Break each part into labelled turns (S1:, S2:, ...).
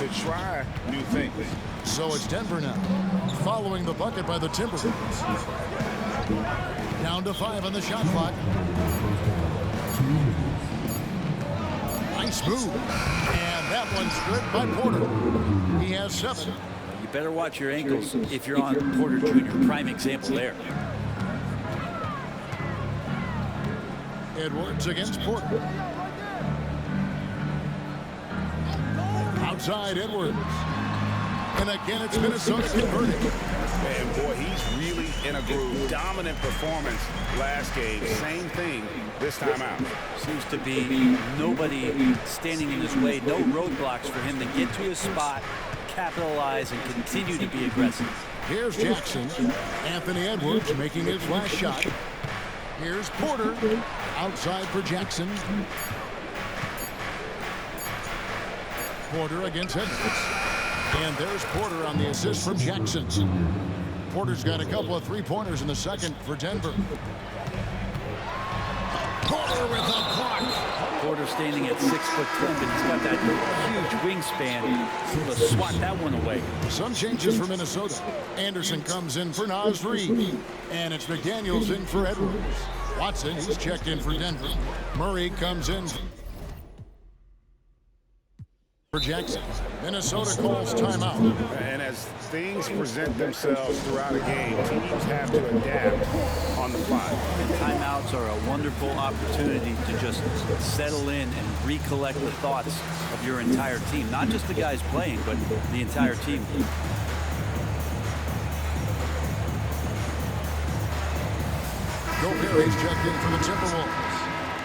S1: to try new things.
S2: So it's Denver now, following the bucket by the Timberwolves. Down to 5 on the shot clock. Nice move. And that one's good by Porter. He has 7.
S3: You better watch your ankles if you're on Porter Jr. Prime example there.
S2: Edwards against Porter. Outside Edwards. And again, it's Minnesota converting.
S1: And boy, he's really in a groove. Dominant performance last game. Same thing this time out.
S3: Seems to be nobody standing in his way. No roadblocks for him to get to his spot, capitalize, and continue to be aggressive.
S2: Here's Jackson. Anthony Edwards making his last shot. Here's Porter. Outside for Jackson. Porter against Edwards. And there's Porter on the assist from Jackson. Porter's got a couple of three-pointers in the second for Denver. Porter with a block.
S3: Porter standing at 6'10", and he's got that huge wingspan to swat that one away.
S2: Some changes for Minnesota. Anderson comes in for Naz Reid. And it's McDaniels in for Edwards. Watson, he's checked in for Denver. Murray comes in for Jackson. Minnesota calls timeout.
S1: And as things present themselves throughout a game, teams have to adapt on the fly.
S3: And timeouts are a wonderful opportunity to just settle in and recollect the thoughts of your entire team. Not just the guys playing, but the entire team.
S2: Gobert checked in for the Timberwolves.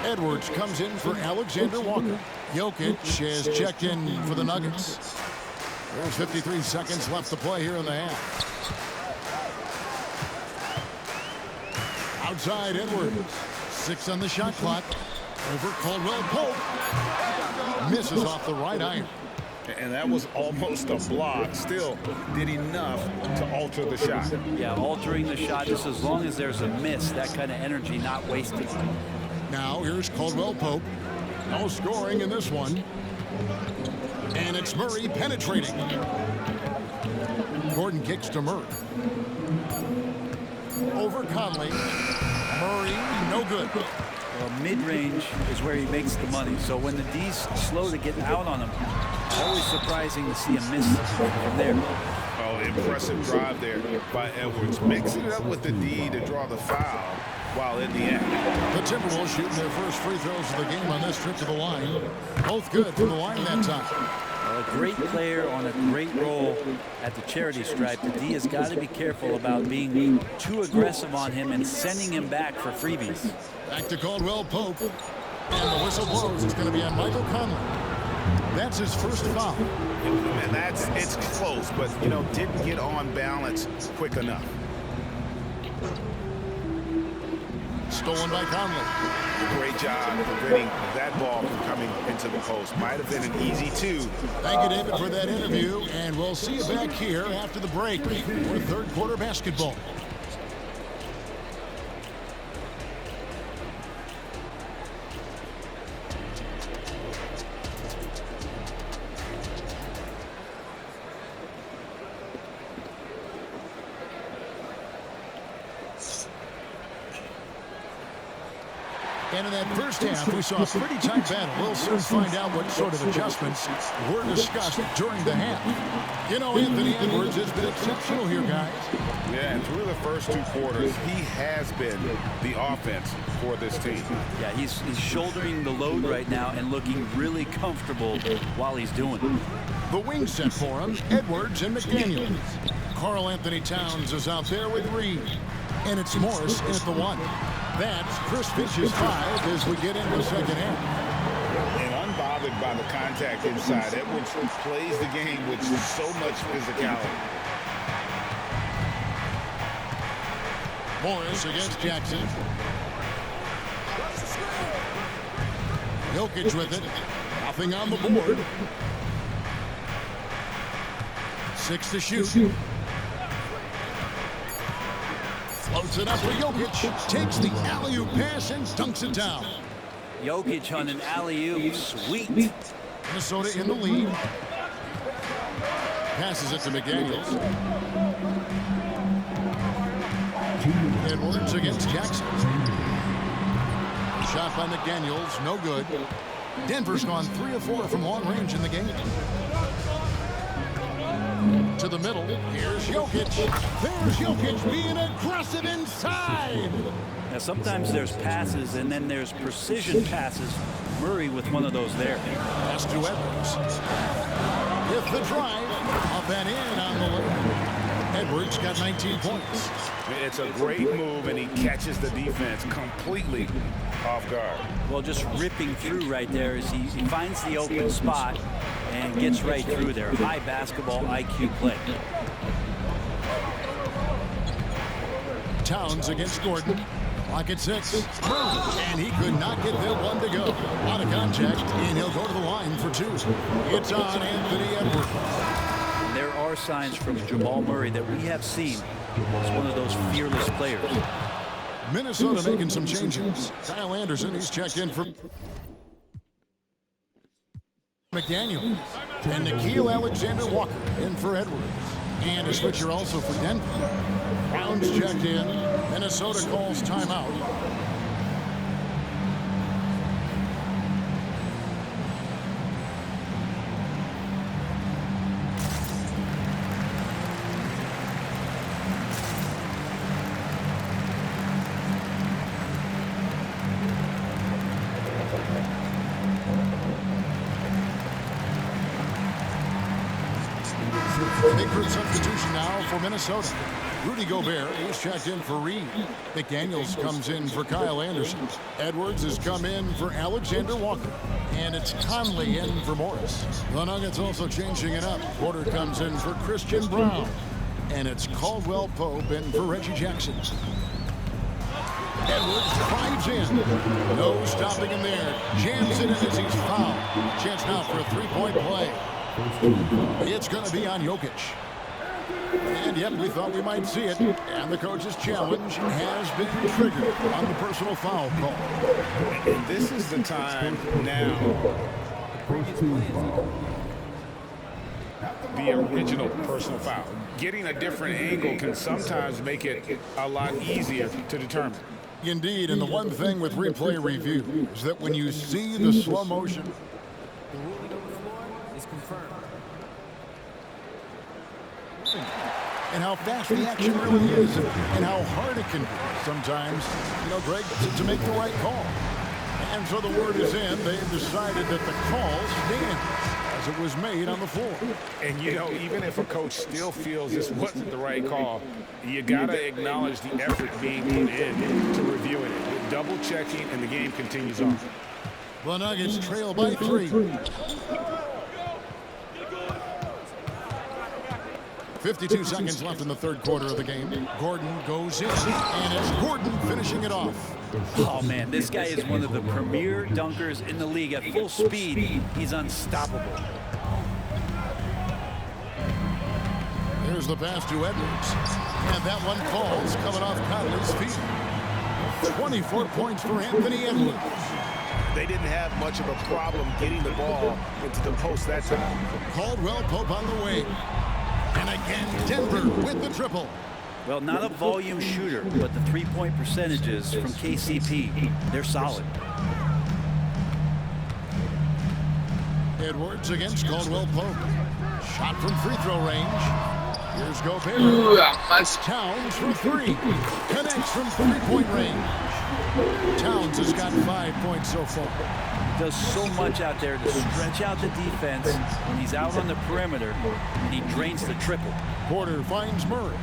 S2: Edwards comes in for Alexander Walker. Jokic has checked in for the Nuggets. There's 53 seconds left to play here in the half. Outside Edwards. 6 on the shot clock. Over Caldwell Pope. Misses off the right iron.
S1: And that was almost a block. Still did enough to alter the shot.
S3: Yeah, altering the shot just as long as there's a miss. That kind of energy not wasted.
S2: Now here's Caldwell Pope. No scoring in this one. And it's Murray penetrating. Gordon kicks to Murray. Over Conley. Murray, no good.
S3: Well, mid-range is where he makes the money. So when the D's slow to get out on him, always surprising to see a miss from there.
S1: Oh, impressive drive there by Edwards. Mixing it up with the D to draw the foul. While in the end,
S2: the Timberwolves shooting their first free throws of the game on this trip to the line. Both good from the line that time.
S3: Well, a great player on a great role at the charity stripe. The D has got to be careful about being too aggressive on him and sending him back for freebies.
S2: Back to Caldwell Pope. And the whistle blows. It's going to be on Michael Conley. That's his first foul.
S1: And it's close, but, didn't get on balance quick enough.
S2: Stolen by Conley.
S1: Great job preventing that ball from coming into the post. Might have been an easy 2.
S2: Thank you, David, for that interview. And we'll see you back here after the break for third quarter basketball. And in that first half, we saw a pretty tight battle. We'll soon find out what sort of adjustments were discussed during the half. Anthony Edwards has been exceptional here, guys.
S1: Yeah, and through the first 2 quarters, he has been the offense for this team.
S3: Yeah, he's shouldering the load right now and looking really comfortable while he's doing it.
S2: The wing set for him, Edwards and McDaniels. Karl Anthony Towns is out there with Reed. And it's Morris at the 1. That's Chris Finch's 5 as we get into the second half.
S1: And unbothered by the contact inside, Edwards plays the game with so much physicality.
S2: Morris against Jackson. Jokic with it. Nothing on the board. 6 to shoot. Floats it up for Jokic. Takes the alley-oop pass and dunks it down.
S3: Jokic on an alley-oop. Sweet.
S2: Minnesota in the lead. passes it to McDaniels. Edwards against Jackson. Shot by McDaniels, no good. Denver's gone 3 of 4 from long range in the game. To the middle, here's Jokic. There's Jokic being aggressive inside.
S3: Now, sometimes there's passes, and then there's precision passes. Murray with one of those there.
S2: Pass to Edwards. With the drive, up and in on the lane. Edwards got 19 points.
S1: It's a great move, and he catches the defense completely off guard.
S3: Well, just ripping through right there as he finds the open spot and gets right through there. High basketball IQ play.
S2: Towns against Gordon. Clock at 6. And he could not get that one to go. Out of contact, and he'll go to the line for 2. It's on Anthony Edwards.
S3: And there are signs from Jamal Murray that we have seen as one of those fearless players.
S2: Minnesota making some changes. Kyle Anderson, he's checked in for McDaniel. And Nickeil Alexander-Walker in for Edwards. And a switcher also for Denver. Brown's checked in. Minnesota calls timeout. Big group substitution now for Minnesota. Rudy Gobert is checked in for Reed. McDaniels comes in for Kyle Anderson. Edwards has come in for Alexander Walker. And it's Conley in for Morris. The Nuggets also changing it up. Porter comes in for Christian Brown. And it's Caldwell Pope in for Reggie Jackson. Edwards drives in. No stopping him there. Jams it in as he's fouled. Chance now for a three-point play. It's going to be on Jokic. And yep, we thought we might see it. And the coach's challenge has been triggered on the personal foul call.
S1: And this is the time now. The original personal foul. Getting a different angle can sometimes make it a lot easier to determine.
S2: Indeed, and the one thing with replay review is that when you see the slow motion,
S4: The ruling on the floor is confirmed.
S2: and how fast the action really is, and how hard it can be sometimes, Greg, to make the right call. And so the word is in. They've decided that the call stands as it was made on the floor.
S1: And, even if a coach still feels this wasn't the right call, you got to acknowledge the effort being put in to reviewing it, double-checking, and the game continues on.
S2: The Nuggets trail by 3. 52 seconds left in the third quarter of the game. Gordon goes in, and it's Gordon finishing it off.
S3: Oh, man, this guy is one of the premier dunkers in the league. At full speed, he's unstoppable.
S2: Here's the pass to Edwards. And that one falls, coming off Conley's feet. 24 points for Anthony Edwards.
S1: They didn't have much of a problem getting the ball into the post that time.
S2: Caldwell Pope on the wing. And again, Denver with the triple.
S3: Well, not a volume shooter, but the three-point percentages from KCP, they're solid.
S2: Edwards against Caldwell Pope. Shot from free throw range. Here's Gobert. Towns from 3. Connects from three-point range. Towns has got 5 points so far.
S3: Does so much out there to stretch out the defense when he's out on the perimeter, and he drains the triple.
S2: Porter finds Murray.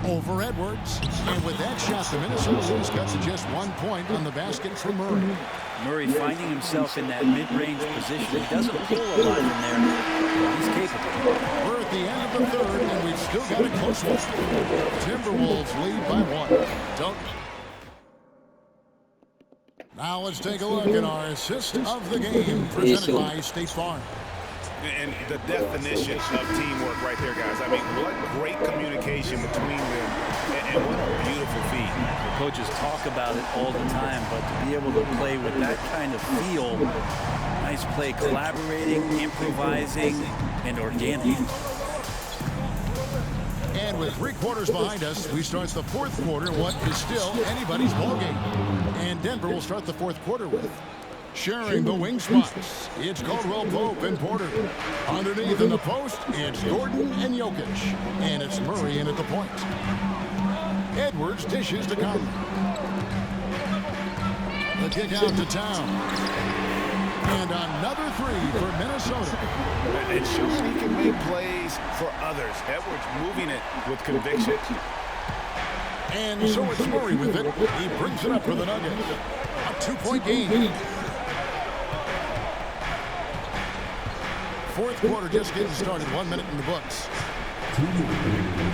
S2: Over Edwards. And with that shot, the Minnesota Lynx got to just 1 point on the basket for Murray.
S3: Murray finding himself in that mid-range position. He doesn't pull a lot in there. He's capable.
S2: We're at the end of the third, and we've still got a close one. Timberwolves lead by 1. Don't. Now let's take a look at our assist of the game, presented by State Farm.
S1: And the definition of teamwork right there, guys. I mean, what great communication between them, and what a beautiful feat.
S3: The coaches talk about it all the time, but to be able to play with that kind of feel, nice play, collaborating, improvising, and organic.
S2: And with 3 quarters behind us, we start the 4th quarter, what is still anybody's ballgame. And Denver will start the 4th quarter with sharing the wing spots. It's Caldwell Pope and Porter. Underneath in the post, it's Gordon and Jokic. And it's Murray in at the point. Edwards dishes to Conley. The kick out to Town. And another 3 for Minnesota.
S1: And showing he can make plays for others. Edwards moving it with conviction.
S2: And so it's Murray with it. He brings it up for the Nuggets. A 2-point game. 4th quarter just getting started. 1 minute in the books.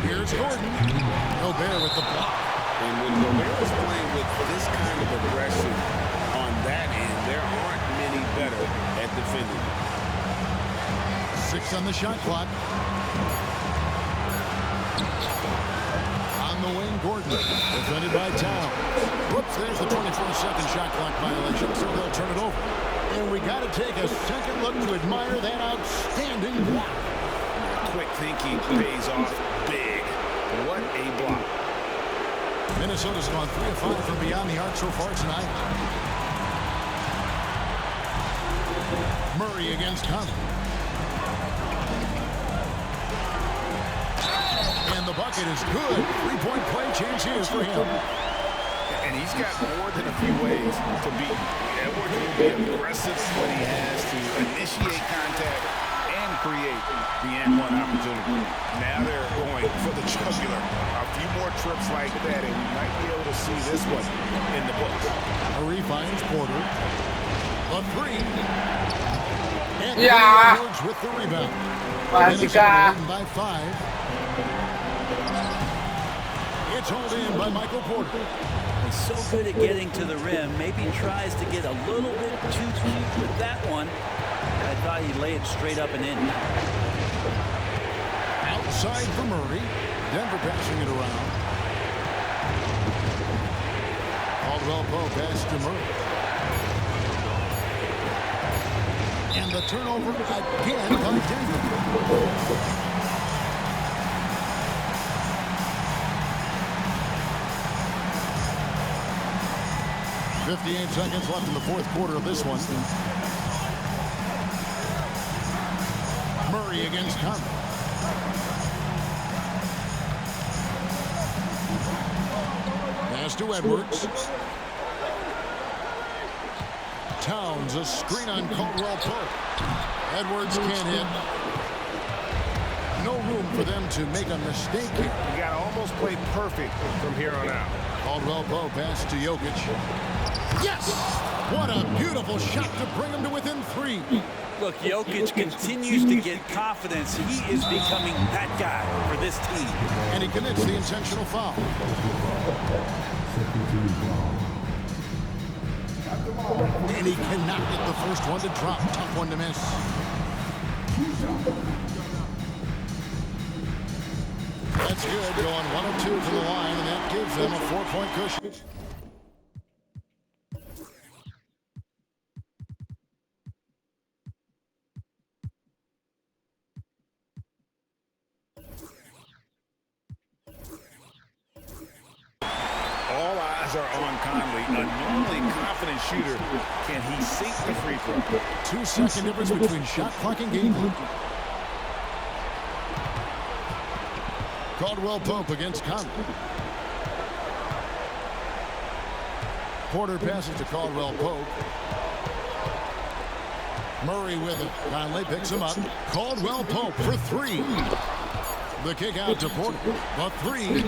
S2: Here's Gordon. Gobert with the block.
S1: And when Gobert is playing with this kind of aggression on that end, there aren't many better at defending.
S2: 6 on the shot clock. On the wing, Gordon. Defended by Town. Whoops, there's the 24-second shot clock violation, so they'll turn it over. And we got to take a second look to admire that outstanding block.
S1: Quick thinking pays off big. What a block.
S2: Minnesota's gone 3 of 5 from beyond the arc so far tonight. Murray against Conley. And the bucket is good. 3-point play chance here for him.
S1: And he's got more than a few ways to beat. Edwards will be aggressive when he has to initiate contact and create the and-one opportunity. Now they're going for the jugular. A few more trips like that, and we might be able to see this one in the books.
S2: Murray finds Porter. A 3. And Edwards with the rebound. Minnesota leading by 5. It's hauled in by Michael Porter.
S3: He's so good at getting to the rim. Maybe tries to get a little bit too cute with that one. I thought he'd lay it straight up and in.
S2: Outside for Murray. Denver passing it around. Caldwell Pope pass to Murray. And the turnover again by Denver. 58 seconds left in the 4th quarter of this one. Murray against Conley. Pass to Edwards. Towns, a screen on Caldwell Pope. Edwards can't hit. No room for them to make a mistake here.
S1: You got to almost play perfect from here on out.
S2: Caldwell Pope pass to Jokic. Yes! What a beautiful shot to bring him to within 3.
S3: Look, Jokic continues to get confidence. He is becoming that guy for this team.
S2: And he commits the intentional foul. And he cannot get the first one to drop. Tough one to miss. That's good. Going 1 of 2 from the line, and that gives them a 4-point cushion.
S1: All eyes are on Conley, a normally confident shooter. Can he sink the free throw?
S2: 2-second difference between shot clock and game clock. Caldwell Pope against Conley. Porter passes to Caldwell Pope. Murray with it. Conley picks him up. Caldwell Pope for 3. The kick out to Porter. The 3.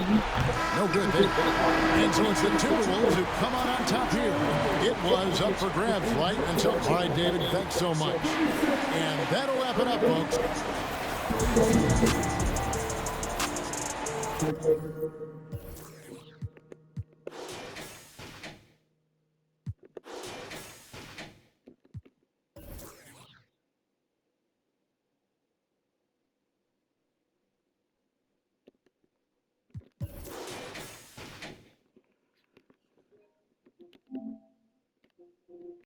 S2: No good there. And so it's the Timberwolves who come on top here. It was up for grabs right until. All right, David, thanks so much. And that'll wrap it up, folks.